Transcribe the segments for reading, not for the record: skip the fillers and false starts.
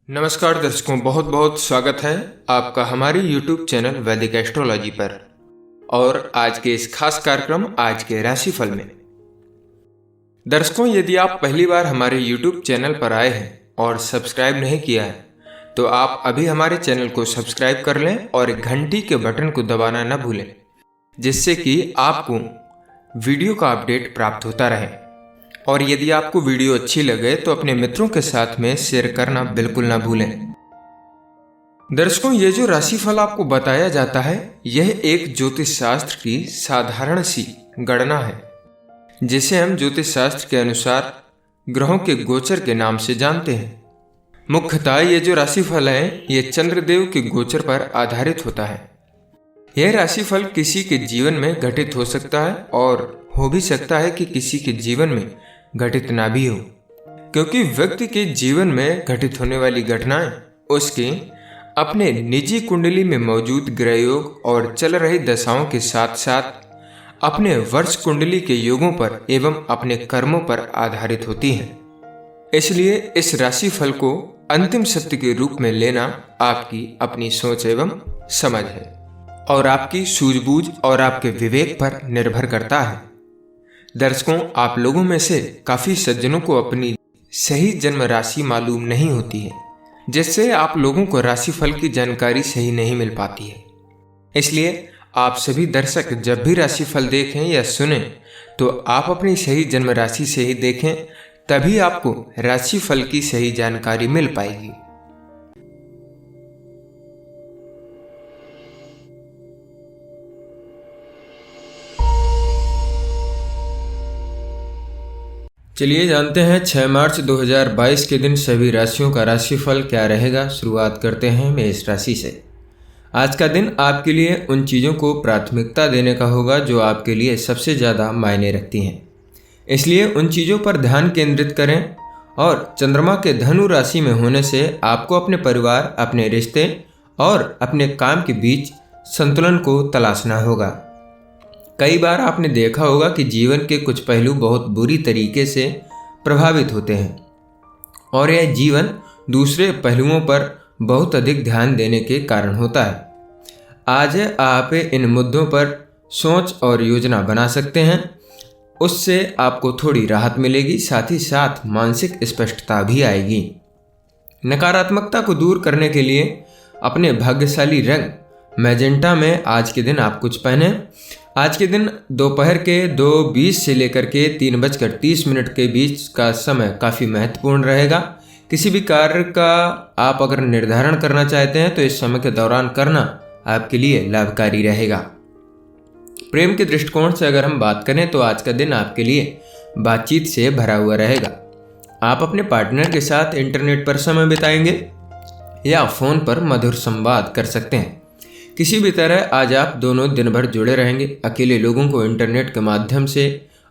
नमस्कार दर्शकों, बहुत बहुत स्वागत है आपका हमारे YouTube चैनल वैदिक एस्ट्रोलॉजी पर। और आज के इस खास कार्यक्रम आज के राशिफल में दर्शकों, यदि आप पहली बार हमारे YouTube चैनल पर आए हैं और सब्सक्राइब नहीं किया है तो आप अभी हमारे चैनल को सब्सक्राइब कर लें और घंटी के बटन को दबाना न भूलें, जिससे कि आपको वीडियो का अपडेट प्राप्त होता रहे। और यदि आपको वीडियो अच्छी लगे तो अपने मित्रों के साथ में शेयर करना बिल्कुल ना भूलें। दर्शकों, ये जो राशिफल आपको बताया जाता है यह एक ज्योतिष शास्त्र की साधारण सी गणना है, जिसे हम ज्योतिष शास्त्र के अनुसार ग्रहों के गोचर के नाम से जानते हैं। मुख्यतः ये जो राशिफल है ये चंद्रदेव के गोचर पर आधारित होता है। यह राशिफल किसी के जीवन में घटित हो सकता है और हो भी सकता है कि किसी के जीवन में घटित ना भी हो, क्योंकि व्यक्ति के जीवन में घटित होने वाली घटनाएं उसके अपने निजी कुंडली में मौजूद ग्रह योग और चल रही दशाओं के साथ साथ अपने वर्ष कुंडली के योगों पर एवं अपने कर्मों पर आधारित होती हैं। इसलिए इस राशिफल को अंतिम सत्य के रूप में लेना आपकी अपनी सोच एवं समझ है और आपकी सूझबूझ और आपके विवेक पर निर्भर करता है। दर्शकों, आप लोगों में से काफी सज्जनों को अपनी सही जन्म राशि मालूम नहीं होती है, जिससे आप लोगों को राशिफल की जानकारी सही नहीं मिल पाती है। इसलिए आप सभी दर्शक जब भी राशिफल देखें या सुने तो आप अपनी सही जन्म राशि से ही देखें, तभी आपको राशिफल की सही जानकारी मिल पाएगी। चलिए जानते हैं 6 मार्च 2022 के दिन सभी राशियों का राशिफल क्या रहेगा। शुरुआत करते हैं मेष राशि से। आज का दिन आपके लिए उन चीज़ों को प्राथमिकता देने का होगा जो आपके लिए सबसे ज़्यादा मायने रखती हैं, इसलिए उन चीज़ों पर ध्यान केंद्रित करें। और चंद्रमा के धनु राशि में होने से आपको अपने परिवार, अपने रिश्ते और अपने काम के बीच संतुलन को तलाशना होगा। कई बार आपने देखा होगा कि जीवन के कुछ पहलू बहुत बुरी तरीके से प्रभावित होते हैं और यह जीवन दूसरे पहलुओं पर बहुत अधिक ध्यान देने के कारण होता है। आज आप इन मुद्दों पर सोच और योजना बना सकते हैं, उससे आपको थोड़ी राहत मिलेगी, साथ ही साथ मानसिक स्पष्टता भी आएगी। नकारात्मकता को दूर करने के लिए अपने भाग्यशाली रंग मैजेंटा में आज के दिन आप कुछ पहने। आज के दिन दोपहर के 2:20 से लेकर के 3:30 के बीच का समय काफ़ी महत्वपूर्ण रहेगा। किसी भी कार्य का आप अगर निर्धारण करना चाहते हैं तो इस समय के दौरान करना आपके लिए लाभकारी रहेगा। प्रेम के दृष्टिकोण से अगर हम बात करें तो आज का दिन आपके लिए बातचीत से भरा हुआ रहेगा। आप अपने पार्टनर के साथ इंटरनेट पर समय बिताएंगे या फ़ोन पर मधुर संवाद कर सकते हैं। किसी भी तरह आज आप दोनों दिन भर जुड़े रहेंगे। अकेले लोगों को इंटरनेट के माध्यम से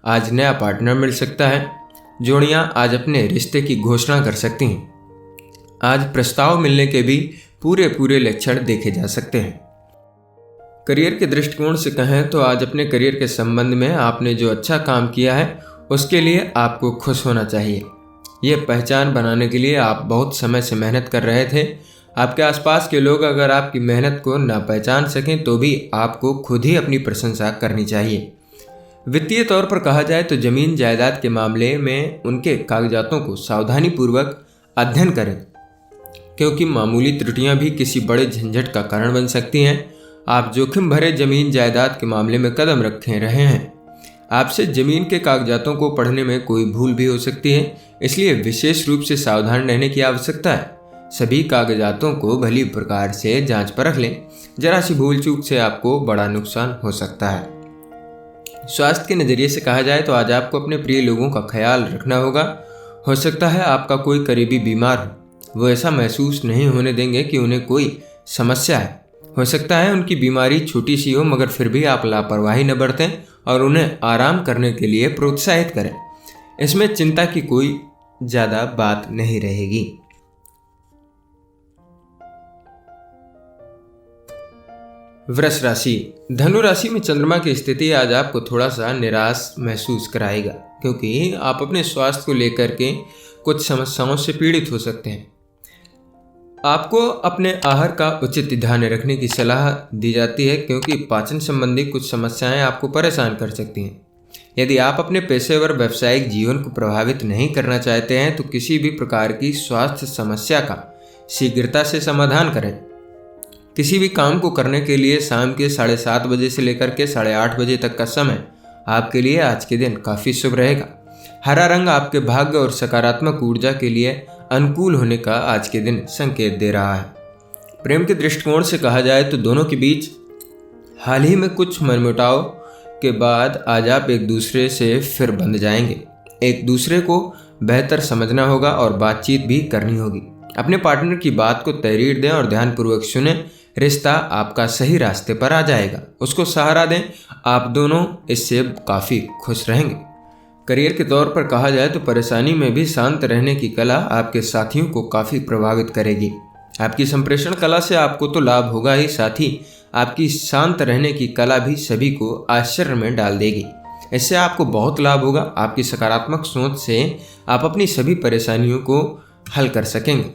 आज नया पार्टनर मिल सकता है। जोड़ियां आज अपने रिश्ते की घोषणा कर सकती हैं। आज प्रस्ताव मिलने के भी पूरे लक्षण देखे जा सकते हैं। करियर के दृष्टिकोण से कहें तो आज अपने करियर के संबंध में आपने जो अच्छा काम किया है उसके लिए आपको खुश होना चाहिए। ये पहचान बनाने के लिए आप बहुत समय से मेहनत कर रहे थे। आपके आसपास के लोग अगर आपकी मेहनत को ना पहचान सकें तो भी आपको खुद ही अपनी प्रशंसा करनी चाहिए। वित्तीय तौर पर कहा जाए तो जमीन जायदाद के मामले में उनके कागजातों को सावधानीपूर्वक अध्ययन करें, क्योंकि मामूली त्रुटियां भी किसी बड़े झंझट का कारण बन सकती हैं। आप जोखिम भरे जमीन जायदाद के मामले में कदम रखे रहे हैं। आपसे जमीन के कागजातों को पढ़ने में कोई भूल भी हो सकती है, इसलिए विशेष रूप से सावधान रहने की आवश्यकता है। सभी कागजातों को भली प्रकार से जांच परख लें, जरा सी भूल चूक से आपको बड़ा नुकसान हो सकता है। स्वास्थ्य के नज़रिए से कहा जाए तो आज आपको अपने प्रिय लोगों का ख्याल रखना होगा। हो सकता है आपका कोई करीबी बीमार हो, वो ऐसा महसूस नहीं होने देंगे कि उन्हें कोई समस्या है। हो सकता है उनकी बीमारी छोटी सी हो, मगर फिर भी आप लापरवाही न बरतें और उन्हें आराम करने के लिए प्रोत्साहित करें। इसमें चिंता की कोई ज़्यादा बात नहीं रहेगी। वृष राशि। धनु राशि में चंद्रमा की स्थिति आज आपको थोड़ा सा निराश महसूस कराएगा, क्योंकि आप अपने स्वास्थ्य को लेकर के कुछ समस्याओं से पीड़ित हो सकते हैं। आपको अपने आहार का उचित ध्यान रखने की सलाह दी जाती है क्योंकि पाचन संबंधी कुछ समस्याएं आपको परेशान कर सकती हैं। यदि आप अपने पेशेवर व्यावसायिक जीवन को प्रभावित नहीं करना चाहते हैं तो किसी भी प्रकार की स्वास्थ्य समस्या का शीघ्रता से समाधान करें। किसी भी काम को करने के लिए शाम के 7:30 बजे से लेकर के 8:30 बजे तक का समय आपके लिए आज के दिन काफ़ी शुभ रहेगा। हरा रंग आपके भाग्य और सकारात्मक ऊर्जा के लिए अनुकूल होने का आज के दिन संकेत दे रहा है। प्रेम के दृष्टिकोण से कहा जाए तो दोनों के बीच हाल ही में कुछ मनमुटाव के बाद आज आप एक दूसरे से फिर बंध जाएंगे। एक दूसरे को बेहतर समझना होगा और बातचीत भी करनी होगी। अपने पार्टनर की बात को तहरीर दें और ध्यानपूर्वक सुने। रिश्ता आपका सही रास्ते पर आ जाएगा। उसको सहारा दें, आप दोनों इससे काफ़ी खुश रहेंगे। करियर के तौर पर कहा जाए तो परेशानी में भी शांत रहने की कला आपके साथियों को काफ़ी प्रभावित करेगी। आपकी संप्रेषण कला से आपको तो लाभ होगा ही, साथ ही आपकी शांत रहने की कला भी सभी को आश्चर्य में डाल देगी। इससे आपको बहुत लाभ होगा। आपकी सकारात्मक सोच से आप अपनी सभी परेशानियों को हल कर सकेंगे।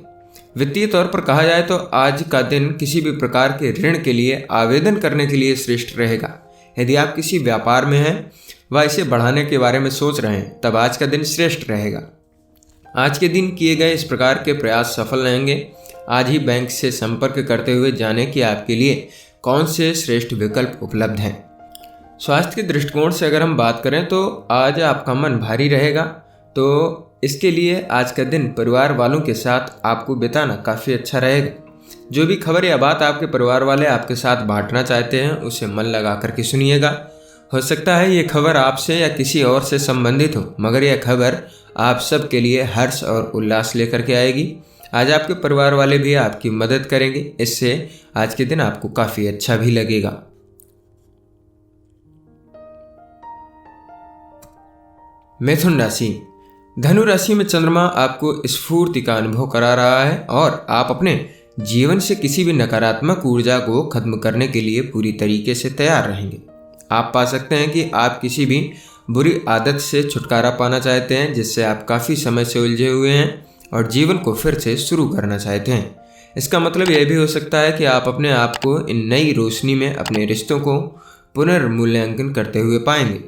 वित्तीय तौर पर कहा जाए तो आज का दिन किसी भी प्रकार के ऋण के लिए आवेदन करने के लिए श्रेष्ठ रहेगा। यदि आप किसी व्यापार में हैं व इसे बढ़ाने के बारे में सोच रहे हैं तब आज का दिन श्रेष्ठ रहेगा। आज के दिन किए गए इस प्रकार के प्रयास सफल रहेंगे। आज ही बैंक से संपर्क करते हुए जानें कि आपके लिए कौन से श्रेष्ठ विकल्प उपलब्ध हैं। स्वास्थ्य के दृष्टिकोण से अगर हम बात करें तो आज आपका मन भारी रहेगा, तो इसके लिए आज का दिन परिवार वालों के साथ आपको बिताना काफ़ी अच्छा रहेगा। जो भी खबर या बात आपके परिवार वाले आपके साथ बांटना चाहते हैं उसे मन लगा करके सुनिएगा। हो सकता है ये खबर आपसे या किसी और से संबंधित हो, मगर यह खबर आप सब के लिए हर्ष और उल्लास लेकर के आएगी। आज आपके परिवार वाले भी आपकी मदद करेंगे, इससे आज के दिन आपको काफ़ी अच्छा भी लगेगा। मिथुन राशि। धनु राशि में चंद्रमा आपको स्फूर्ति का अनुभव करा रहा है और आप अपने जीवन से किसी भी नकारात्मक ऊर्जा को खत्म करने के लिए पूरी तरीके से तैयार रहेंगे। आप पा सकते हैं कि आप किसी भी बुरी आदत से छुटकारा पाना चाहते हैं जिससे आप काफ़ी समय से उलझे हुए हैं और जीवन को फिर से शुरू करना चाहते हैं। इसका मतलब यह भी हो सकता है कि आप अपने आप को इन नई रोशनी में अपने रिश्तों को पुनर्मूल्यांकन करते हुए पाएंगे।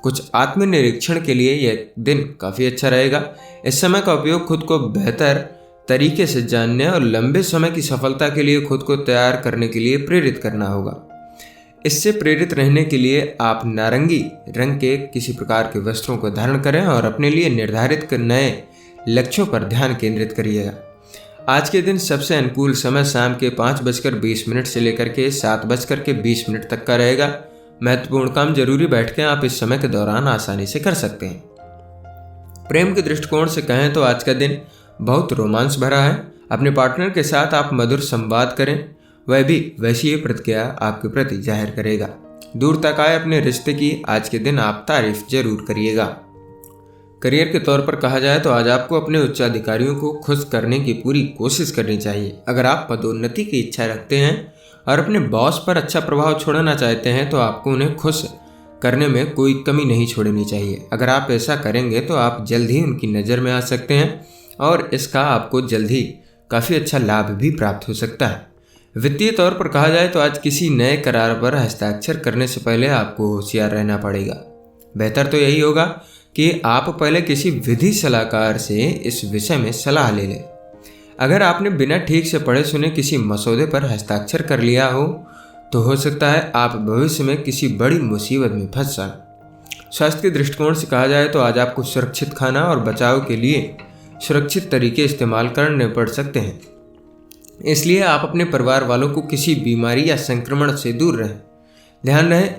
कुछ आत्मनिरीक्षण के लिए यह दिन काफ़ी अच्छा रहेगा। इस समय का उपयोग खुद को बेहतर तरीके से जानने और लंबे समय की सफलता के लिए खुद को तैयार करने के लिए प्रेरित करना होगा। इससे प्रेरित रहने के लिए आप नारंगी रंग के किसी प्रकार के वस्त्रों को धारण करें और अपने लिए निर्धारित नए लक्ष्यों पर ध्यान केंद्रित करिएगा। आज के दिन सबसे अनुकूल समय शाम के 5:20 से लेकर के 7:20 तक का रहेगा। महत्वपूर्ण काम जरूरी बैठकें आप इस समय के दौरान आसानी से कर सकते हैं। प्रेम के दृष्टिकोण से कहें तो आज का दिन बहुत रोमांस भरा है। अपने पार्टनर के साथ आप मधुर संवाद करें, वह भी वैसी ही प्रतिक्रिया आपके प्रति जाहिर करेगा। दूर तक आए अपने रिश्ते की आज के दिन आप तारीफ जरूर करिएगा। करियर के तौर पर कहा जाए तो आज आपको अपने उच्चाधिकारियों को खुश करने की पूरी कोशिश करनी चाहिए। अगर आप पदोन्नति की इच्छा रखते हैं और अपने बॉस पर अच्छा प्रभाव छोड़ना चाहते हैं तो आपको उन्हें खुश करने में कोई कमी नहीं छोड़नी चाहिए। अगर आप ऐसा करेंगे तो आप जल्द ही उनकी नज़र में आ सकते हैं और इसका आपको जल्द ही काफ़ी अच्छा लाभ भी प्राप्त हो सकता है। वित्तीय तौर पर कहा जाए तो आज किसी नए करार पर हस्ताक्षर करने से पहले आपको होशियार रहना पड़ेगा। बेहतर तो यही होगा कि आप पहले किसी विधि सलाहकार से इस विषय में सलाह ले लें। अगर आपने बिना ठीक से पढ़े सुने किसी मसौदे पर हस्ताक्षर कर लिया हो तो हो सकता है आप भविष्य में किसी बड़ी मुसीबत में फंस जाएं। स्वास्थ्य के दृष्टिकोण से कहा जाए तो आज आपको सुरक्षित खाना और बचाव के लिए सुरक्षित तरीके इस्तेमाल करने पड़ सकते हैं, इसलिए आप अपने परिवार वालों को किसी बीमारी या संक्रमण से दूर रहें। ध्यान रहे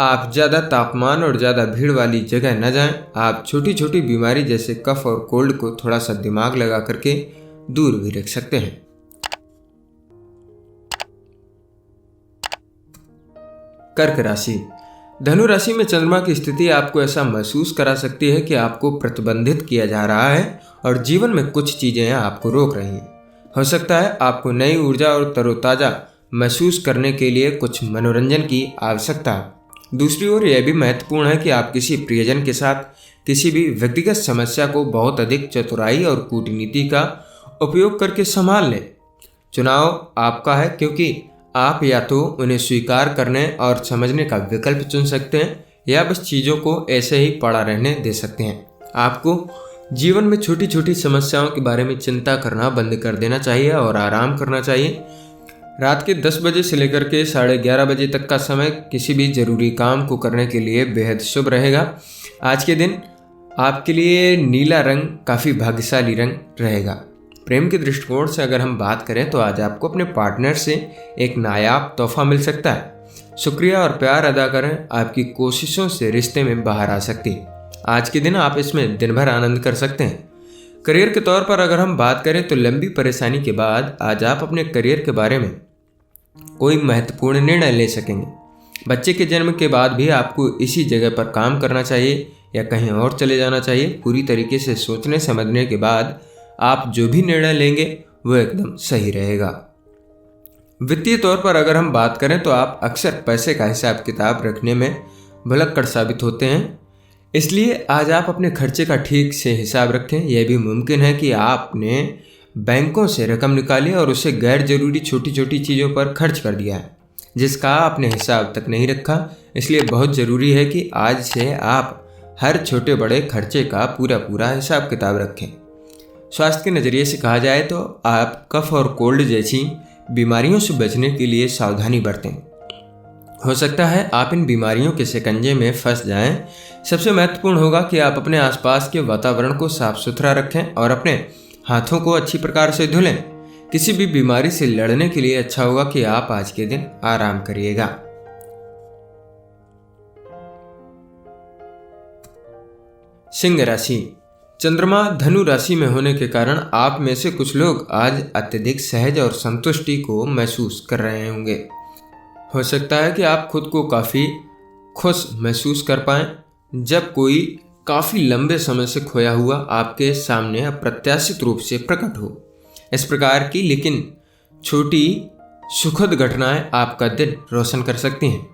आप ज़्यादा तापमान और ज़्यादा भीड़ वाली जगह न जाएं। आप छोटी छोटी बीमारी जैसे कफ और कोल्ड को थोड़ा सा दिमाग लगा करके दूर भी रख सकते हैं। कर्क राशि। धनु राशि में चंद्रमा की स्थिति आपको ऐसा महसूस करा सकती है कि आपको प्रतिबंधित किया जा रहा है और जीवन में कुछ चीजें आपको रोक रही हैं। हो सकता है आपको नई ऊर्जा और तरोताजा महसूस करने के लिए कुछ मनोरंजन की आवश्यकता है। दूसरी ओर यह भी महत्वपूर्ण है कि आप किसी प्रियजन के साथ किसी भी व्यक्तिगत समस्या को बहुत अधिक चतुराई और कूटनीति का उपयोग करके संभाल लें। चुनाव आपका है, क्योंकि आप या तो उन्हें स्वीकार करने और समझने का विकल्प चुन सकते हैं या बस चीज़ों को ऐसे ही पड़ा रहने दे सकते हैं। आपको जीवन में छोटी छोटी समस्याओं के बारे में चिंता करना बंद कर देना चाहिए और आराम करना चाहिए। रात के 10 बजे से लेकर के 11:30 बजे तक का समय किसी भी जरूरी काम को करने के लिए बेहद शुभ रहेगा। आज के दिन आपके लिए नीला रंग काफ़ी भाग्यशाली रंग रहेगा। प्रेम के दृष्टिकोण से अगर हम बात करें तो आज आपको अपने पार्टनर से एक नायाब तोहफा मिल सकता है। शुक्रिया और प्यार अदा करें, आपकी कोशिशों से रिश्ते में बाहर आ सकती है। आज के दिन आप इसमें दिन भर आनंद कर सकते हैं। करियर के तौर पर अगर हम बात करें तो लंबी परेशानी के बाद आज आप अपने करियर के बारे में कोई महत्वपूर्ण निर्णय ले सकेंगे। बच्चे के जन्म के बाद भी आपको इसी जगह पर काम करना चाहिए या कहीं और चले जाना चाहिए। पूरी तरीके से सोचने समझने के बाद आप जो भी निर्णय लेंगे वो एकदम सही रहेगा। वित्तीय तौर पर अगर हम बात करें तो आप अक्सर पैसे का हिसाब किताब रखने में भुलक्कड़ साबित होते हैं, इसलिए आज आप अपने खर्चे का ठीक से हिसाब रखें। यह भी मुमकिन है कि आपने बैंकों से रकम निकाली और उसे गैर जरूरी छोटी छोटी चीज़ों पर खर्च कर दिया है, जिसका आपने हिसाब तक नहीं रखा। इसलिए बहुत ज़रूरी है कि आज से आप हर छोटे बड़े खर्चे का पूरा हिसाब किताब रखें। स्वास्थ्य के नज़रिए से कहा जाए तो आप कफ और कोल्ड जैसी बीमारियों से बचने के लिए सावधानी बरतें। हो सकता है आप इन बीमारियों के शिकंजे में फंस जाएं। सबसे महत्वपूर्ण होगा कि आप अपने आसपास के वातावरण को साफ सुथरा रखें और अपने हाथों को अच्छी प्रकार से धुलें। किसी भी बीमारी से लड़ने के लिए अच्छा होगा कि आप आज के दिन आराम करिएगा। सिंह राशि। चंद्रमा धनु राशि में होने के कारण आप में से कुछ लोग आज अत्यधिक सहज और संतुष्टि को महसूस कर रहे होंगे। हो सकता है कि आप खुद को काफ़ी खुश महसूस कर पाएं जब कोई काफ़ी लंबे समय से खोया हुआ आपके सामने अप्रत्याशित रूप से प्रकट हो। इस प्रकार की लेकिन छोटी सुखद घटनाएं आपका दिन रोशन कर सकती हैं।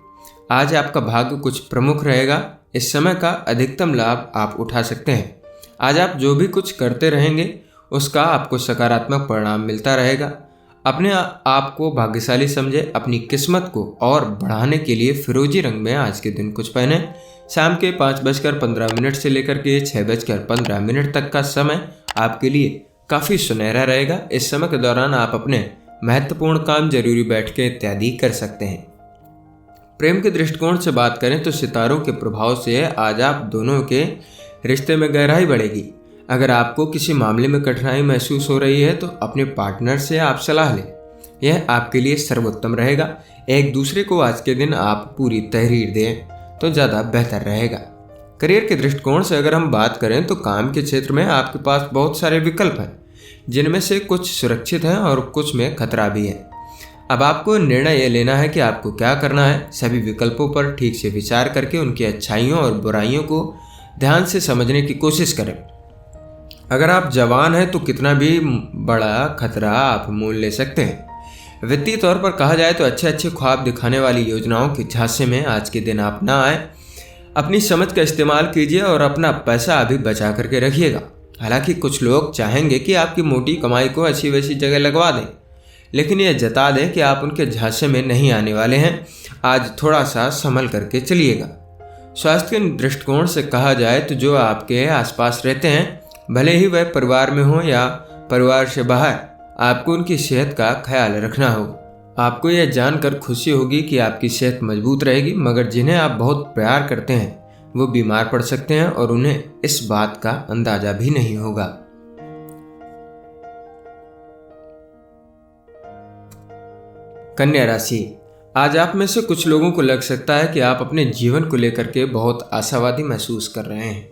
आज आपका भाग्य कुछ प्रमुख रहेगा। इस समय का अधिकतम लाभ आप उठा सकते हैं। आज आप जो भी कुछ करते रहेंगे उसका आपको सकारात्मक परिणाम मिलता रहेगा। अपने आप को भाग्यशाली समझे। अपनी किस्मत को और बढ़ाने के लिए फिरोजी रंग में आज के दिन कुछ पहने। शाम के 5:15 से लेकर के 6:15 तक का समय आपके लिए काफ़ी सुनहरा रहेगा। इस समय के दौरान आप अपने महत्वपूर्ण काम, जरूरी बैठकें इत्यादि कर सकते हैं। प्रेम के दृष्टिकोण से बात करें तो सितारों के प्रभाव से आज आप दोनों के रिश्ते में गहराई बढ़ेगी। अगर आपको किसी मामले में कठिनाई महसूस हो रही है तो अपने पार्टनर से आप सलाह लें, यह आपके लिए सर्वोत्तम रहेगा। एक दूसरे को आज के दिन आप पूरी तहरीर दें तो ज़्यादा बेहतर रहेगा। करियर के दृष्टिकोण से अगर हम बात करें तो काम के क्षेत्र में आपके पास बहुत सारे विकल्प हैं, जिनमें से कुछ सुरक्षित हैं और कुछ में खतरा भी है। अब आपको निर्णय यह लेना है कि आपको क्या करना है। सभी विकल्पों पर ठीक से विचार करके उनकी अच्छाइयों और बुराइयों को ध्यान से समझने की कोशिश करें। अगर आप जवान हैं तो कितना भी बड़ा खतरा आप मोल ले सकते हैं। वित्तीय तौर पर कहा जाए तो अच्छे अच्छे ख्वाब दिखाने वाली योजनाओं के झांसे में आज के दिन आप ना आए। अपनी समझ का इस्तेमाल कीजिए और अपना पैसा अभी बचा करके रखिएगा। हालांकि कुछ लोग चाहेंगे कि आपकी मोटी कमाई को अच्छी वैसी जगह लगवा दें, लेकिन यह जता दें कि आप उनके झांसे में नहीं आने वाले हैं। आज थोड़ा सा संभल करके चलिएगा। स्वास्थ्य के दृष्टिकोण से कहा जाए तो जो आपके आसपास रहते हैं, भले ही वह परिवार में हो या परिवार से बाहर, आपको उनकी सेहत का ख्याल रखना होगा। आपको यह जानकर खुशी होगी कि आपकी सेहत मजबूत रहेगी, मगर जिन्हें आप बहुत प्यार करते हैं वो बीमार पड़ सकते हैं और उन्हें इस बात का अंदाजा भी नहीं होगा। कन्या राशि। आज आप में से कुछ लोगों को लग सकता है कि आप अपने जीवन को लेकर के बहुत आशावादी महसूस कर रहे हैं।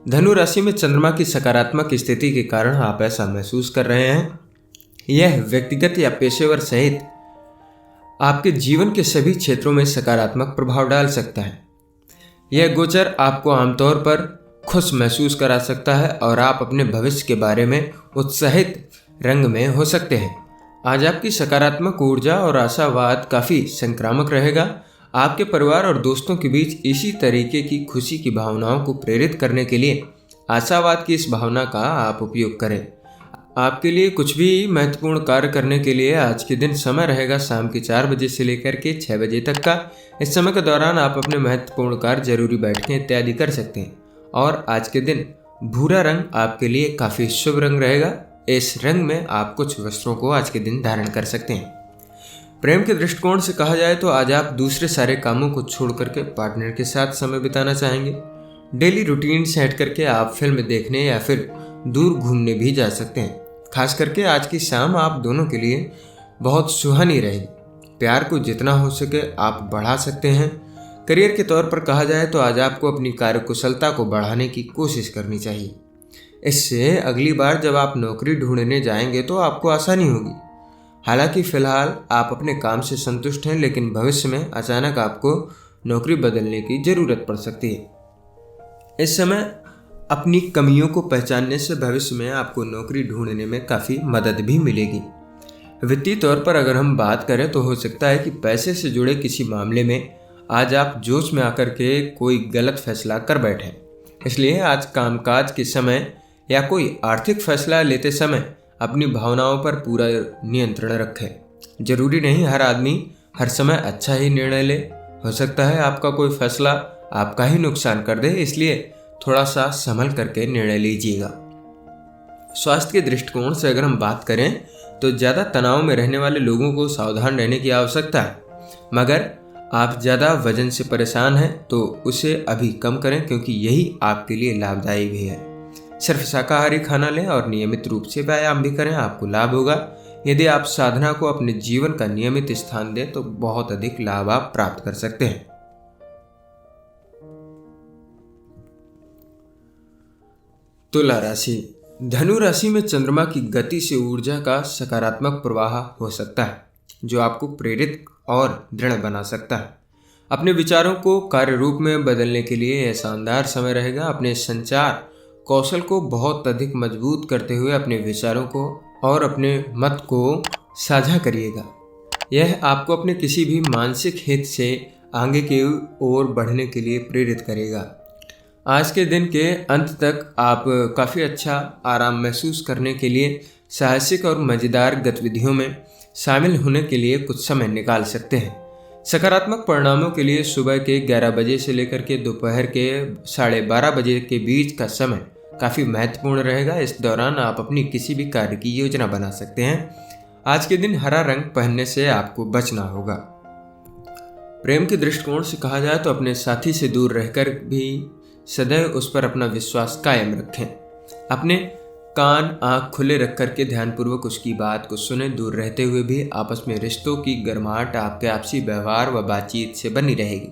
धनु राशि में चंद्रमा की सकारात्मक स्थिति के कारण आप ऐसा महसूस कर रहे हैं। यह व्यक्तिगत या पेशेवर सहित आपके जीवन के सभी क्षेत्रों में सकारात्मक प्रभाव डाल सकता है। यह गोचर आपको आमतौर पर खुश महसूस करा सकता है और आप अपने भविष्य के बारे में उत्साहित रंग में हो सकते हैं। आज आपकी सकारात्मक ऊर्जा और आशावाद काफ़ी संक्रामक रहेगा। आपके परिवार और दोस्तों के बीच इसी तरीके की खुशी की भावनाओं को प्रेरित करने के लिए आशावाद की इस भावना का आप उपयोग करें। आपके लिए कुछ भी महत्वपूर्ण कार्य करने के लिए आज के दिन समय रहेगा शाम के 4 बजे से लेकर के 6 बजे तक का। इस समय के दौरान आप अपने महत्वपूर्ण कार्य, जरूरी बैठकें इत्यादि कर सकते हैं। और आज के दिन भूरा रंग आपके लिए काफ़ी शुभ रंग रहेगा। इस रंग में आप कुछ वस्त्रों को आज के दिन धारण कर सकते हैं। प्रेम के दृष्टिकोण से कहा जाए तो आज आप दूसरे सारे कामों को छोड़ करके पार्टनर के साथ समय बिताना चाहेंगे। डेली रूटीन सेट करके आप फिल्म देखने या फिर दूर घूमने भी जा सकते हैं। खास करके आज की शाम आप दोनों के लिए बहुत सुहानी रहेगी। प्यार को जितना हो सके आप बढ़ा सकते हैं। करियर के तौर पर कहा जाए तो आज आपको अपनी कार्यकुशलता को बढ़ाने की कोशिश करनी चाहिए। इससे अगली बार जब आप नौकरी ढूंढने जाएंगे तो आपको आसानी होगी। हालांकि फिलहाल आप अपने काम से संतुष्ट हैं, लेकिन भविष्य में अचानक आपको नौकरी बदलने की जरूरत पड़ सकती है। इस समय अपनी कमियों को पहचानने से भविष्य में आपको नौकरी ढूंढने में काफ़ी मदद भी मिलेगी। वित्तीय तौर पर अगर हम बात करें तो हो सकता है कि पैसे से जुड़े किसी मामले में आज आप जोश में आकर के कोई गलत फैसला कर बैठें। इसलिए आज कामकाज के समय या कोई आर्थिक फैसला लेते समय अपनी भावनाओं पर पूरा नियंत्रण रखें। जरूरी नहीं हर आदमी हर समय अच्छा ही निर्णय ले। हो सकता है आपका कोई फैसला आपका ही नुकसान कर दे, इसलिए थोड़ा सा संभल करके निर्णय लीजिएगा। स्वास्थ्य के दृष्टिकोण से अगर हम बात करें तो ज़्यादा तनाव में रहने वाले लोगों को सावधान रहने की आवश्यकता है। मगर आप ज़्यादा वजन से परेशान हैं तो उसे अभी कम करें, क्योंकि यही आपके लिए लाभदायी भी है। सिर्फ शाकाहारी खाना लें और नियमित रूप से व्यायाम भी करें, आपको लाभ होगा। यदि आप साधना को अपने जीवन का नियमित स्थान दें तो बहुत अधिक लाभ आप प्राप्त कर सकते हैं। तुला राशि। धनु राशि में चंद्रमा की गति से ऊर्जा का सकारात्मक प्रवाह हो सकता है, जो आपको प्रेरित और दृढ़ बना सकता है। अपने विचारों को कार्य रूप में बदलने के लिए यह शानदार समय रहेगा। अपने संचार कौशल को बहुत अधिक मजबूत करते हुए अपने विचारों को और अपने मत को साझा करिएगा। यह आपको अपने किसी भी मानसिक हित से आगे की ओर बढ़ने के लिए प्रेरित करेगा। आज के दिन के अंत तक आप काफ़ी अच्छा आराम महसूस करने के लिए साहसिक और मज़ेदार गतिविधियों में शामिल होने के लिए कुछ समय निकाल सकते हैं। सकारात्मक परिणामों के लिए सुबह के 11 बजे से लेकर के दोपहर के 12:30 बजे के बीच का समय काफ़ी महत्वपूर्ण रहेगा। इस दौरान आप अपनी किसी भी कार्य की योजना बना सकते हैं। आज के दिन हरा रंग पहनने से आपको बचना होगा। प्रेम के दृष्टिकोण से कहा जाए तो अपने साथी से दूर रहकर भी सदैव उस पर अपना विश्वास कायम रखें। अपने कान आँख खुले रख करके ध्यानपूर्वक उसकी बात को सुने। दूर रहते हुए भी आपस में रिश्तों की गर्माहट आपके आपसी व्यवहार व बातचीत से बनी रहेगी।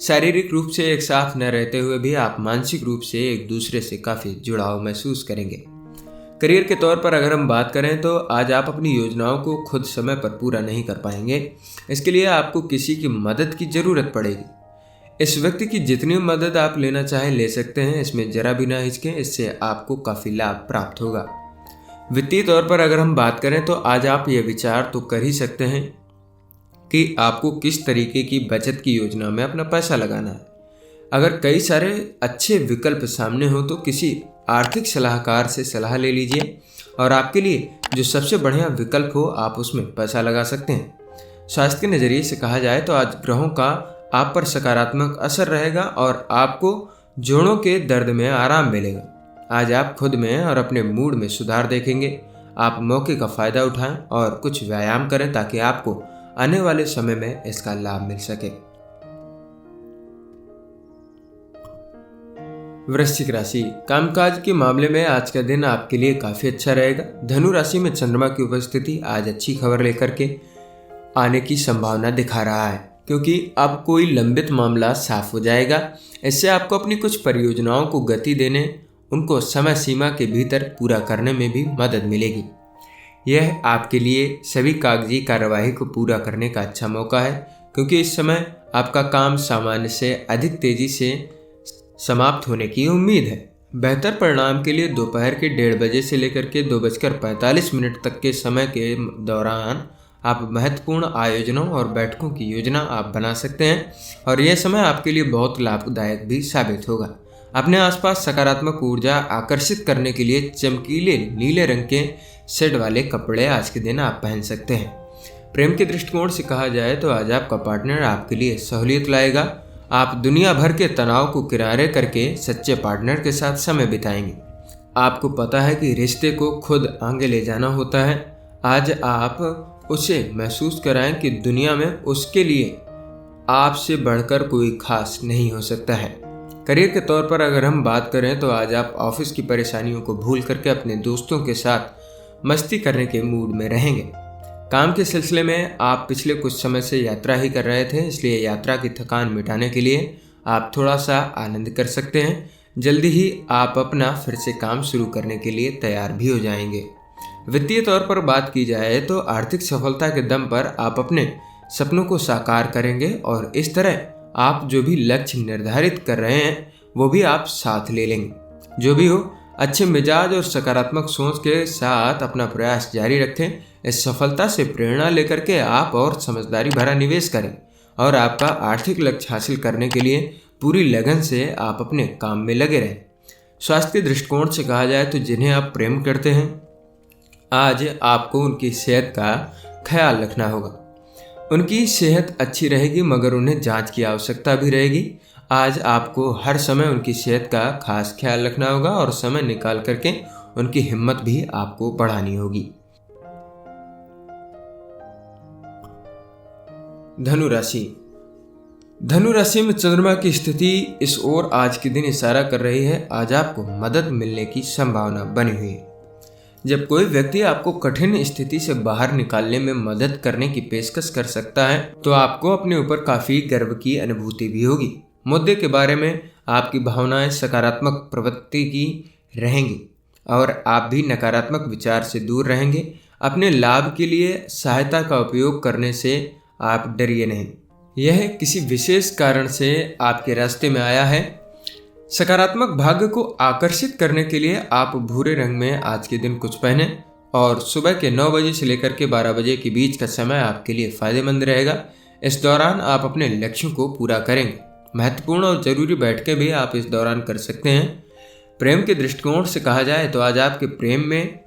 शारीरिक रूप से एक साथ न रहते हुए भी आप मानसिक रूप से एक दूसरे से काफ़ी जुड़ाव महसूस करेंगे। करियर के तौर पर अगर हम बात करें तो आज आप अपनी योजनाओं को खुद समय पर पूरा नहीं कर पाएंगे। इसके लिए आपको किसी की मदद की ज़रूरत पड़ेगी। इस व्यक्ति की जितनी मदद आप लेना चाहें ले सकते हैं, इसमें जरा भी ना हिचकें, इससे आपको काफ़ी लाभ प्राप्त होगा। वित्तीय तौर पर अगर हम बात करें तो आज आप ये विचार तो कर ही सकते हैं कि आपको किस तरीके की बचत की योजना में अपना पैसा लगाना है। अगर कई सारे अच्छे विकल्प सामने हो तो किसी आर्थिक सलाहकार से सलाह ले लीजिए और आपके लिए जो सबसे बढ़िया विकल्प हो आप उसमें पैसा लगा सकते हैं। स्वास्थ्य के नज़रिए से कहा जाए तो आज ग्रहों का आप पर सकारात्मक असर रहेगा और आपको जोड़ों के दर्द में आराम मिलेगा। आज आप खुद में और अपने मूड में सुधार देखेंगे। आप मौके का फ़ायदा उठाएं और कुछ व्यायाम करें ताकि आपको आने वाले समय में इसका लाभ मिल सके। वृश्चिक राशि। कामकाज के मामले में आज का दिन आपके लिए काफ़ी अच्छा रहेगा। धनु राशि में चंद्रमा की उपस्थिति आज अच्छी खबर लेकर के आने की संभावना दिखा रहा है, क्योंकि अब कोई लंबित मामला साफ हो जाएगा। इससे आपको अपनी कुछ परियोजनाओं को गति देने, उनको समय सीमा के भीतर पूरा करने में भी मदद मिलेगी। यह आपके लिए सभी कागजी कार्यवाही को पूरा करने का अच्छा मौका है, क्योंकि इस समय आपका काम सामान्य से अधिक तेजी से समाप्त होने की उम्मीद है। बेहतर परिणाम के लिए दोपहर के 1:30 बजे से लेकर के 2:45 तक के समय के दौरान आप महत्वपूर्ण आयोजनों और बैठकों की योजना आप बना सकते हैं और यह समय आपके लिए बहुत लाभदायक भी साबित होगा। अपने आसपास सकारात्मक ऊर्जा आकर्षित करने के लिए चमकीले नीले रंग के शेड वाले कपड़े आज के दिन आप पहन सकते हैं। प्रेम के दृष्टिकोण से कहा जाए तो आज आपका पार्टनर आपके लिए सहूलियत लाएगा। आप दुनिया भर के तनाव को किनारे करके सच्चे पार्टनर के साथ समय बिताएंगे। आपको पता है कि रिश्ते को खुद आगे ले जाना होता है। आज आप उसे महसूस कराएं कि दुनिया में उसके लिए आपसे बढ़कर कोई खास नहीं हो सकता है। करियर के तौर पर अगर हम बात करें तो आज आप ऑफिस की परेशानियों को भूल करके अपने दोस्तों के साथ मस्ती करने के मूड में रहेंगे। काम के सिलसिले में आप पिछले कुछ समय से यात्रा ही कर रहे थे, इसलिए यात्रा की थकान मिटाने के लिए आप थोड़ा सा आनंद कर सकते हैं। जल्दी ही आप अपना फिर से काम शुरू करने के लिए तैयार भी हो जाएंगे। वित्तीय तौर पर बात की जाए तो आर्थिक सफलता के दम पर आप अपने सपनों को साकार करेंगे और इस तरह आप जो भी लक्ष्य निर्धारित कर रहे हैं वो भी आप साथ ले लेंगे। जो भी हो, अच्छे मिजाज और सकारात्मक सोच के साथ अपना प्रयास जारी रखें। इस सफलता से प्रेरणा लेकर के आप और समझदारी भरा निवेश करें और आपका आर्थिक लक्ष्य हासिल करने के लिए पूरी लगन से आप अपने काम में लगे रहें। स्वास्थ्य के दृष्टिकोण से कहा जाए तो जिन्हें आप प्रेम करते हैं, आज आपको उनकी सेहत का ख्याल रखना होगा। उनकी सेहत अच्छी रहेगी मगर उन्हें जांच की आवश्यकता भी रहेगी। आज आपको हर समय उनकी सेहत का खास ख्याल रखना होगा और समय निकाल करके उनकी हिम्मत भी आपको बढ़ानी होगी। धनु राशि। धनु राशि में चंद्रमा की स्थिति इस ओर आज के दिन इशारा कर रही है। आज आपको मदद मिलने की संभावना बनी हुई है। जब कोई व्यक्ति आपको कठिन स्थिति से बाहर निकालने में मदद करने की पेशकश कर सकता है तो आपको अपने ऊपर काफी गर्व की अनुभूति भी होगी। मुद्दे के बारे में आपकी भावनाएं सकारात्मक प्रवृत्ति की रहेंगी और आप भी नकारात्मक विचार से दूर रहेंगे। अपने लाभ के लिए सहायता का उपयोग करने से आप डरिए नहीं। यह किसी विशेष कारण से आपके रास्ते में आया है। सकारात्मक भाग्य को आकर्षित करने के लिए आप भूरे रंग में आज के दिन कुछ पहने और सुबह के 9 बजे से लेकर के 12 बजे के बीच का समय आपके लिए फायदेमंद रहेगा। इस दौरान आप अपने लक्ष्यों को पूरा करेंगे। महत्वपूर्ण और जरूरी बैठकें भी आप इस दौरान कर सकते हैं। प्रेम के दृष्टिकोण से कहा जाए तो आज आपके प्रेम में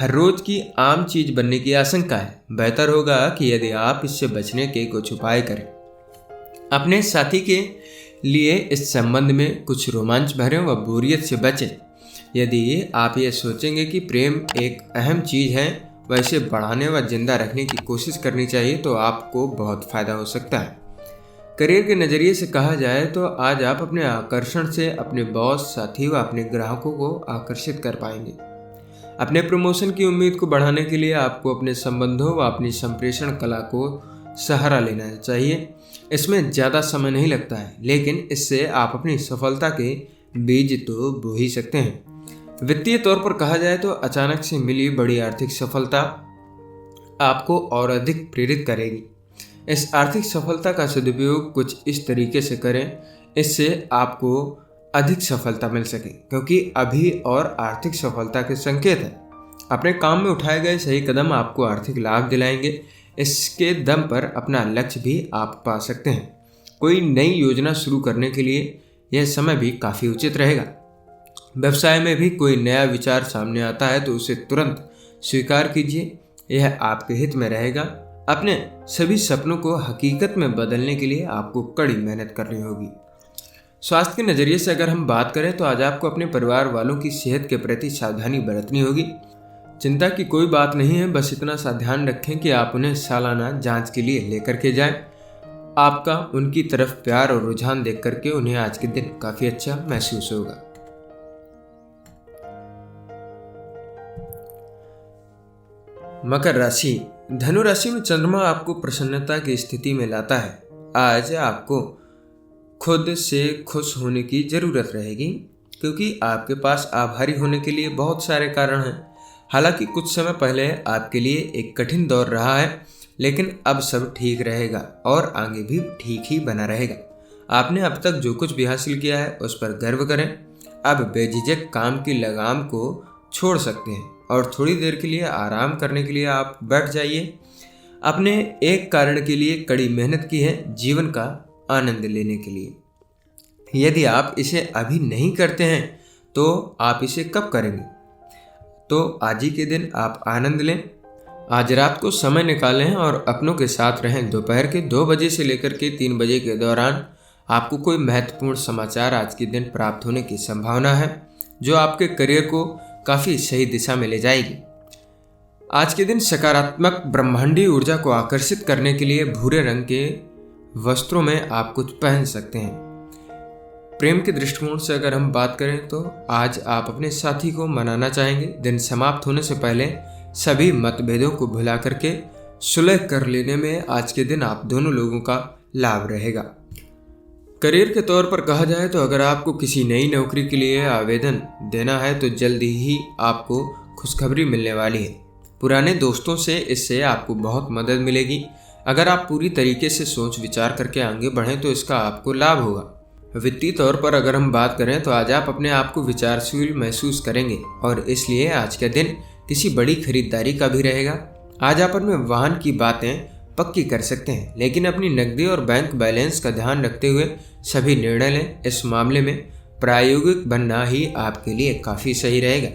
हर रोज की आम चीज बनने की आशंका है। बेहतर होगा कि यदि आप इससे बचने के कुछ उपाय करें। अपने साथी के लिए इस संबंध में कुछ रोमांच भरें व बोरियत से बचें। यदि आप ये सोचेंगे कि प्रेम एक अहम चीज़ है व इसे बढ़ाने व जिंदा रखने की कोशिश करनी चाहिए तो आपको बहुत फायदा हो सकता है। करियर के नज़रिए से कहा जाए तो आज आप अपने आकर्षण से अपने बॉस, साथी व अपने ग्राहकों को आकर्षित कर पाएंगे। अपने प्रमोशन की उम्मीद को बढ़ाने के लिए आपको अपने संबंधों व अपनी संप्रेषण कला को सहारा लेना चाहिए। इसमें ज़्यादा समय नहीं लगता है, लेकिन इससे आप अपनी सफलता के बीज तो बो ही सकते हैं। वित्तीय तौर पर कहा जाए तो अचानक से मिली बड़ी आर्थिक सफलता आपको और अधिक प्रेरित करेगी। इस आर्थिक सफलता का सदुपयोग कुछ इस तरीके से करें, इससे आपको अधिक सफलता मिल सके, क्योंकि अभी और आर्थिक सफलता के संकेत हैं। अपने काम में उठाए गए सही कदम आपको आर्थिक लाभ दिलाएंगे। इसके दम पर अपना लक्ष्य भी आप पा सकते हैं। कोई नई योजना शुरू करने के लिए यह समय भी काफ़ी उचित रहेगा। व्यवसाय में भी कोई नया विचार सामने आता है तो उसे तुरंत स्वीकार कीजिए, यह आपके हित में रहेगा। अपने सभी सपनों को हकीकत में बदलने के लिए आपको कड़ी मेहनत करनी होगी। स्वास्थ्य के नज़रिए से अगर हम बात करें तो आज आपको अपने परिवार वालों की सेहत के प्रति सावधानी बरतनी होगी। चिंता की कोई बात नहीं है, बस इतना सा ध्यान रखें कि आप उन्हें सालाना जांच के लिए लेकर के जाएं। आपका उनकी तरफ प्यार और रुझान देख करके उन्हें आज के दिन काफ़ी अच्छा महसूस होगा। मकर राशि। धनु राशि में चंद्रमा आपको प्रसन्नता की स्थिति में लाता है। आज आपको खुद से खुश होने की ज़रूरत रहेगी, क्योंकि आपके पास आभारी होने के लिए बहुत सारे कारण हैं। हालांकि कुछ समय पहले आपके लिए एक कठिन दौर रहा है, लेकिन अब सब ठीक रहेगा और आगे भी ठीक ही बना रहेगा। आपने अब तक जो कुछ भी हासिल किया है उस पर गर्व करें। अब बेझिझक काम की लगाम को छोड़ सकते हैं और थोड़ी देर के लिए आराम करने के लिए आप बैठ जाइए। आपने एक कारण के लिए कड़ी मेहनत की है, जीवन का आनंद लेने के लिए। यदि आप इसे अभी नहीं करते हैं तो आप इसे कब करेंगे? तो आज ही के दिन आप आनंद लें। आज रात को समय निकालें और अपनों के साथ रहें। दोपहर के 2 बजे से लेकर के 3 बजे के दौरान आपको कोई महत्वपूर्ण समाचार आज के दिन प्राप्त होने की संभावना है, जो आपके करियर को काफ़ी सही दिशा में ले जाएगी। आज के दिन सकारात्मक ब्रह्मांडीय ऊर्जा को आकर्षित करने के लिए भूरे रंग के वस्त्रों में आप कुछ पहन सकते हैं। प्रेम के दृष्टिकोण से अगर हम बात करें तो आज आप अपने साथी को मनाना चाहेंगे। दिन समाप्त होने से पहले सभी मतभेदों को भुला करके सुलह कर लेने में आज के दिन आप दोनों लोगों का लाभ रहेगा। करियर के तौर पर कहा जाए तो अगर आपको किसी नई नौकरी के लिए आवेदन देना है तो जल्दी ही आपको खुशखबरी मिलने वाली है। पुराने दोस्तों से इससे आपको बहुत मदद मिलेगी। अगर आप पूरी तरीके से सोच विचार करके आगे बढ़ें तो इसका आपको लाभ होगा। वित्तीय तौर पर अगर हम बात करें तो आज आप अपने आप को विचारशील महसूस करेंगे और इसलिए आज का दिन किसी बड़ी खरीदारी का भी रहेगा। आज आप अपने वाहन की बातें पक्की कर सकते हैं, लेकिन अपनी नकदी और बैंक बैलेंस का ध्यान रखते हुए सभी निर्णय लें। इस मामले में प्रायोगिक बनना ही आपके लिए काफ़ी सही रहेगा।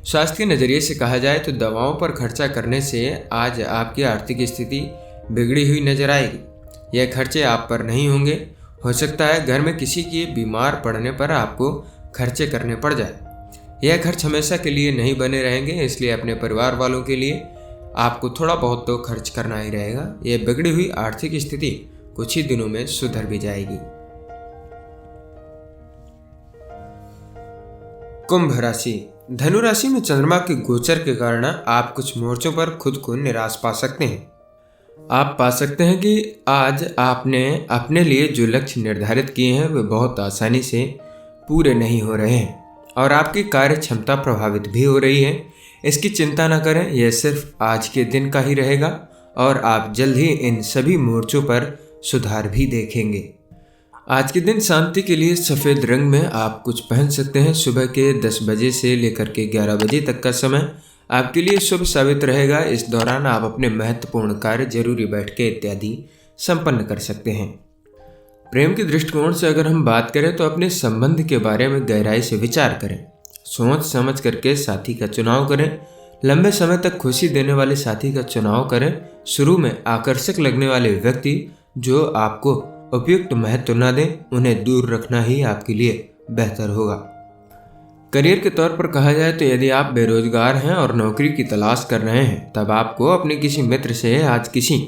स्वास्थ्य के नज़रिए से कहा जाए तो दवाओं पर खर्चा करने से आज आपकी आर्थिक स्थिति बिगड़ी हुई नजर आएगी। यह खर्चे आप पर नहीं होंगे। हो सकता है घर में किसी के बीमार पड़ने पर आपको खर्चे करने पड़ जाए। यह खर्च हमेशा के लिए नहीं बने रहेंगे, इसलिए अपने परिवार वालों के लिए आपको थोड़ा बहुत तो खर्च करना ही रहेगा। यह बिगड़ी हुई आर्थिक स्थिति कुछ ही दिनों में सुधर भी जाएगी। कुंभ राशि। धनु राशि में चंद्रमा के गोचर के कारण आप कुछ मोर्चों पर खुद को निराश पा सकते हैं। आप पा सकते हैं कि आज आपने अपने लिए जो लक्ष्य निर्धारित किए हैं वे बहुत आसानी से पूरे नहीं हो रहे हैं और आपकी कार्य क्षमता प्रभावित भी हो रही है। इसकी चिंता न करें, यह सिर्फ आज के दिन का ही रहेगा और आप जल्द ही इन सभी मोर्चों पर सुधार भी देखेंगे। आज के दिन शांति के लिए सफ़ेद रंग में आप कुछ पहन सकते हैं। सुबह के 10 बजे से लेकर के 11 बजे तक का समय आपके लिए शुभ साबित रहेगा। इस दौरान आप अपने महत्वपूर्ण कार्य, जरूरी बैठकें इत्यादि संपन्न कर सकते हैं। प्रेम के दृष्टिकोण से अगर हम बात करें तो अपने संबंध के बारे में गहराई से विचार करें। सोच समझ करके साथी का चुनाव करें। लंबे समय तक खुशी देने वाले साथी का चुनाव करें। शुरू में आकर्षक लगने वाले व्यक्ति जो आपको उपयुक्त महत्व न दें, उन्हें दूर रखना ही आपके लिए बेहतर होगा। करियर के तौर पर कहा जाए तो यदि आप बेरोजगार हैं और नौकरी की तलाश कर रहे हैं, तब आपको अपने किसी मित्र से आज किसी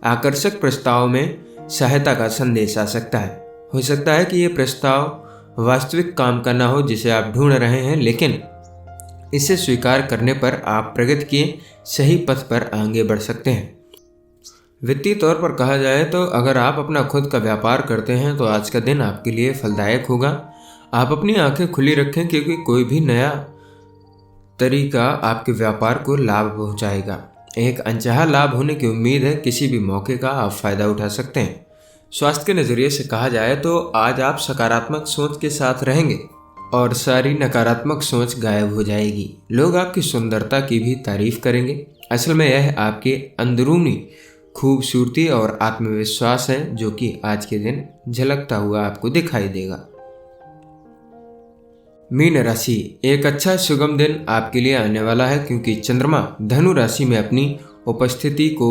आकर्षक प्रस्ताव में सहायता का संदेश आ सकता है। हो सकता है कि ये प्रस्ताव वास्तविक काम का न हो जिसे आप ढूंढ रहे हैं, लेकिन इसे स्वीकार करने पर आप प्रगति के सही पथ पर आगे बढ़ सकते हैं। वित्तीय तौर पर कहा जाए तो अगर आप अपना खुद का व्यापार करते हैं तो आज का दिन आपके लिए फलदायक होगा। आप अपनी आंखें खुली रखें क्योंकि कोई भी नया तरीका आपके व्यापार को लाभ पहुंचाएगा। एक अनचाहा लाभ होने की उम्मीद है। किसी भी मौके का आप फायदा उठा सकते हैं। स्वास्थ्य के नज़रिए से कहा जाए तो आज आप सकारात्मक सोच के साथ रहेंगे और सारी नकारात्मक सोच गायब हो जाएगी। लोग आपकी सुंदरता की भी तारीफ करेंगे। असल में यह आपके अंदरूनी खूबसूरती और आत्मविश्वास है जो कि आज के दिन झलकता हुआ आपको दिखाई देगा। मीन राशि। एक अच्छा सुगम दिन आपके लिए आने वाला है क्योंकि चंद्रमा धनु राशि में अपनी उपस्थिति को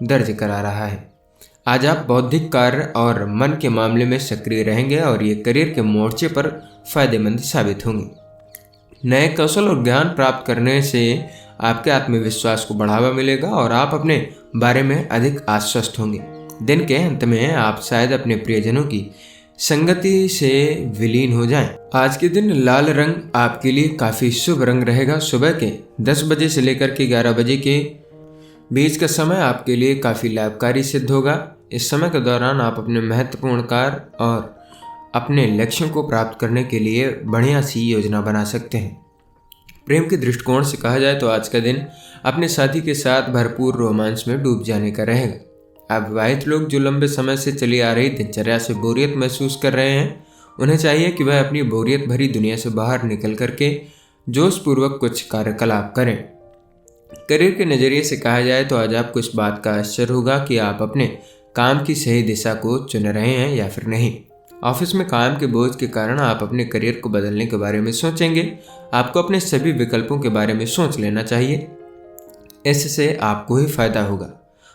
दर्ज करा रहा है। आज आप बौद्धिक कार्य और मन के मामले में सक्रिय रहेंगे और ये करियर के मोर्चे पर फायदेमंद साबित होंगे। नए कौशल और ज्ञान प्राप्त करने से आपके आत्मविश्वास को बढ़ावा मिलेगा और आप अपने बारे में अधिक आश्वस्त होंगे। दिन के अंत में आप शायद अपने प्रियजनों की संगति से विलीन हो जाएं। आज के दिन लाल रंग आपके लिए काफ़ी शुभ रंग रहेगा। सुबह के 10 बजे से लेकर के 11 बजे के बीच का समय आपके लिए काफ़ी लाभकारी सिद्ध होगा। इस समय के दौरान आप अपने महत्वपूर्ण कार्य और अपने लक्ष्यों को प्राप्त करने के लिए बढ़िया सी योजना बना सकते हैं। प्रेम के दृष्टिकोण से कहा जाए तो आज का दिन अपने साथी के साथ भरपूर रोमांस में डूब जाने का रहेगा। अविवाहित लोग जो लंबे समय से चली आ रही दिनचर्या से बोरियत महसूस कर रहे हैं, उन्हें चाहिए कि वह अपनी बोरियत भरी दुनिया से बाहर निकल करके जोशपूर्वक कुछ कार्यकलाप करें। करियर के नज़रिए से कहा जाए तो आज आपको इस बात का आश्चर्य होगा कि आप अपने काम की सही दिशा को चुन रहे हैं या फिर नहीं। ऑफिस में काम के बोझ के कारण आप अपने करियर को बदलने के बारे में सोचेंगे। आपको अपने सभी विकल्पों के बारे में सोच लेना चाहिए, इससे आपको ही फायदा होगा।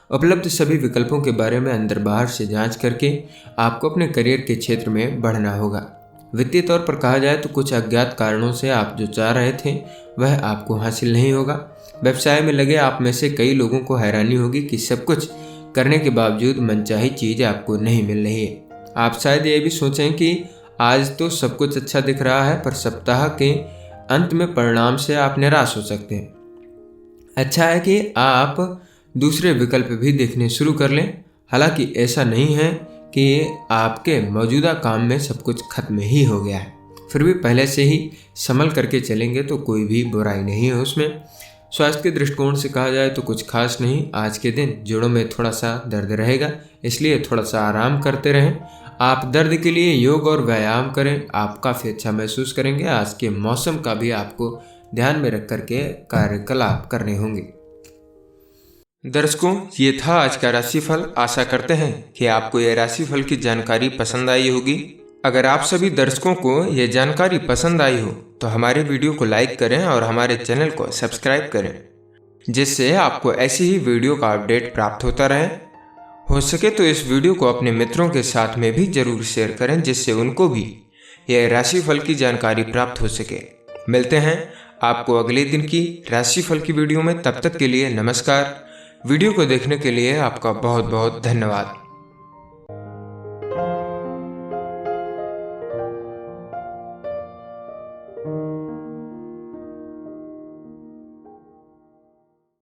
उपलब्ध सभी विकल्पों के बारे में अंदर बाहर से जांच करके आपको अपने करियर के क्षेत्र में बढ़ना होगा। वित्तीय तौर पर कहा जाए तो कुछ अज्ञात कारणों से आप जो चाह रहे थे वह आपको हासिल नहीं होगा। व्यवसाय में लगे आप में से कई लोगों को हैरानी होगी कि सब कुछ करने के बावजूद मनचाही चीज आपको नहीं मिल रही है। आप शायद ये भी सोचें कि आज तो सब कुछ अच्छा दिख रहा है, पर सप्ताह के अंत में परिणाम से आप निराश हो सकते हैं। अच्छा है कि आप दूसरे विकल्प भी देखने शुरू कर लें। हालांकि ऐसा नहीं है कि आपके मौजूदा काम में सब कुछ खत्म ही हो गया है, फिर भी पहले से ही संभल करके चलेंगे तो कोई भी बुराई नहीं है उसमें। स्वास्थ्य के दृष्टिकोण से कहा जाए तो कुछ खास नहीं। आज के दिन जोड़ों में थोड़ा सा दर्द रहेगा, इसलिए थोड़ा सा आराम करते रहें। आप दर्द के लिए योग और व्यायाम करें, आप काफ़ी अच्छा महसूस करेंगे। आज के मौसम का भी आपको ध्यान में रख करके कार्यकलाप करने होंगे। दर्शकों, ये था आज का राशिफल। आशा करते हैं कि आपको यह राशिफल की जानकारी पसंद आई होगी। अगर आप सभी दर्शकों को ये जानकारी पसंद आई हो तो हमारे वीडियो को लाइक करें और हमारे चैनल को सब्सक्राइब करें, जिससे आपको ऐसी ही वीडियो का अपडेट प्राप्त होता रहे। हो सके तो इस वीडियो को अपने मित्रों के साथ में भी जरूर शेयर करें, जिससे उनको भी यह राशिफल की जानकारी प्राप्त हो सके। मिलते हैं आपको अगले दिन की राशिफल की वीडियो में। तब तक के लिए नमस्कार। वीडियो को देखने के लिए आपका बहुत बहुत धन्यवाद।